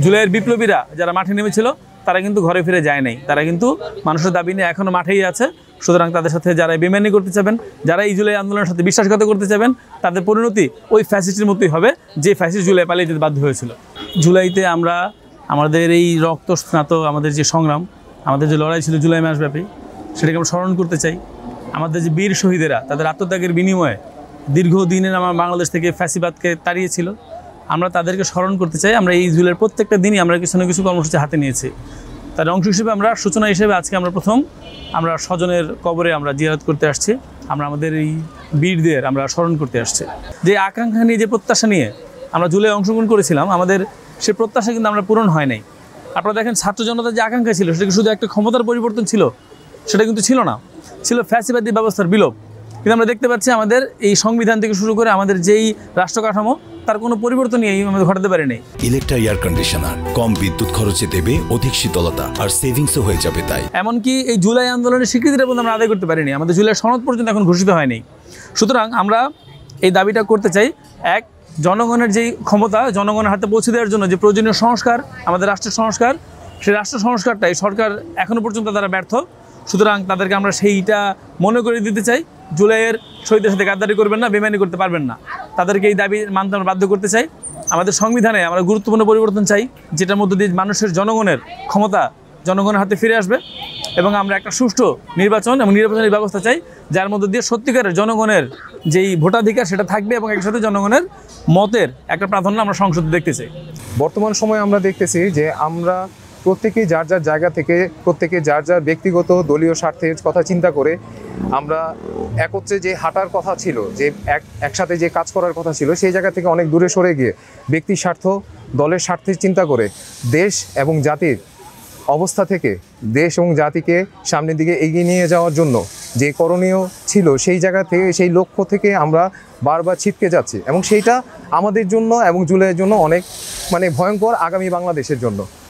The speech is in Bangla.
জুলাইয়ের বিপ্লবীরা যারা মাঠে নেমেছিল তারা কিন্তু ঘরে ফিরে যায় নাই, তারা কিন্তু মানুষের দাবি নিয়ে এখনও মাঠেই আছে। সুতরাং তাদের সাথে যারা বেইমানি করতে চাবেন, যারা এই জুলাই আন্দোলনের সাথে বিশ্বাসঘাত করতে চাবেন, তাদের পরিণতি ওই ফ্যাসিস্টের মতোই হবে যে ফ্যাসিস্ট জুলাই পালিয়ে যেতে বাধ্য হয়েছিল। জুলাইতে আমরা আমাদের এই রক্তস্নাত আমাদের যে সংগ্রাম, আমাদের যে লড়াই ছিল জুলাই মাসব্যাপী, সেটাকে আমরা স্মরণ করতে চাই। আমাদের যে বীর শহীদেরা তাদের আত্মত্যাগের বিনিময়ে দীর্ঘদিনের আমার বাংলাদেশ থেকে ফ্যাসিবাদকে তাড়িয়েছিল, আমরা তাদেরকে স্মরণ করতে চাই। আমরা এই জুলাইয়ের প্রত্যেকটা দিনই আমরা কিছু না কিছু কর্মসূচি হাতে নিয়েছি। তার অংশ হিসেবে আমরা সূচনা হিসেবে আজকে আমরা স্বজনের কবরে আমরা জিয়ারত করতে আসছি। আমরা আমাদের এই বীরদের আমরা স্মরণ করতে আসছি। যে আকাঙ্ক্ষা নিয়ে, যে প্রত্যাশা নিয়ে আমরা জুলাই অংশগ্রহণ করেছিলাম, আমাদের সে প্রত্যাশা কিন্তু আমরা পূরণ হয় নাই। আপনারা দেখেন ছাত্র জনতার যে আকাঙ্ক্ষা ছিল সেটা শুধু একটা ক্ষমতার পরিবর্তন ছিল, সেটা কিন্তু ছিল না, ছিল ফ্যাসিবাদী ব্যবস্থার বিলোপ। কিন্তু আমরা দেখতে পাচ্ছি আমাদের এই সংবিধান থেকে শুরু করে আমাদের যেই রাষ্ট্র কাঠামো, তার কোনো পরিবর্তনই আমাদের ঘটাতে পারেনি। ইলেকট্রা এয়ার কন্ডিশনার কম বিদ্যুৎ খরচে দেবে অধিক শীতলতা, আর সেভিংসও হয়ে যাবে। তাই এমনকি এই জুলাই আন্দোলনের স্বীকৃতিটা পর্যন্ত আমরা আদায় করতে পারিনি, আমাদের জুলাই সনদ পর্যন্ত এখন ঘোষিত হয়নি। সুতরাং আমরা এই দাবিটা করতে চাই, এক, জনগণের যেই ক্ষমতা জনগণের হাতে পৌঁছে দেওয়ার জন্য যে প্রয়োজনীয় সংস্কার, আমাদের রাষ্ট্রের সংস্কার, সেই রাষ্ট্র সংস্কারটাই সরকার এখনও পর্যন্ত তারা ব্যর্থ। সুতরাং তাদেরকে আমরা সেইটা মনে করে দিতে চাই। জুলাইয়ের শহীদের সাথে গাদ্দারি করবেন না, বেমানি করতে পারবেন না, তাদেরকে এই দাবি মানতে আমরা বাধ্য করতে চাই। আমাদের সংবিধানে আমরা গুরুত্বপূর্ণ পরিবর্তন চাই, যেটার মধ্যে দিয়ে মানুষের জনগণের ক্ষমতা জনগণের হাতে ফিরে আসবে, এবং আমরা একটা সুষ্ঠু নির্বাচন এবং নির্বাচনের ব্যবস্থা চাই, যার মধ্যে দিয়ে সত্যিকারের জনগণের যেই ভোটাধিকার সেটা থাকবে, এবং একসাথে জনগণের মতের একটা প্রাধান্য আমরা সংসদে দেখতে চাই। বর্তমান সময়ে আমরা দেখতেছি যে আমরা প্রত্যেকেই যার যার জায়গা থেকে, প্রত্যেকে যার যার ব্যক্তিগত দলীয় স্বার্থের কথা চিন্তা করে আমরা একত্রে যে হাঁটার কথা ছিল, যে একসাথে যে কাজ করার কথা ছিল, সেই জায়গা থেকে অনেক দূরে সরে গিয়ে ব্যক্তির স্বার্থ, দলের স্বার্থের চিন্তা করে দেশ এবং জাতির অবস্থা থেকে দেশ এবং জাতিকে সামনের দিকে এগিয়ে নিয়ে যাওয়ার জন্য যে করণীয় ছিল, সেই জায়গা থেকে, সেই লক্ষ্য থেকে আমরা বারবার ছিটকে যাচ্ছি, এবং সেইটা আমাদের জন্য এবং জুলাইয়ের জন্য অনেক ভয়ঙ্কর আগামী বাংলাদেশের জন্য।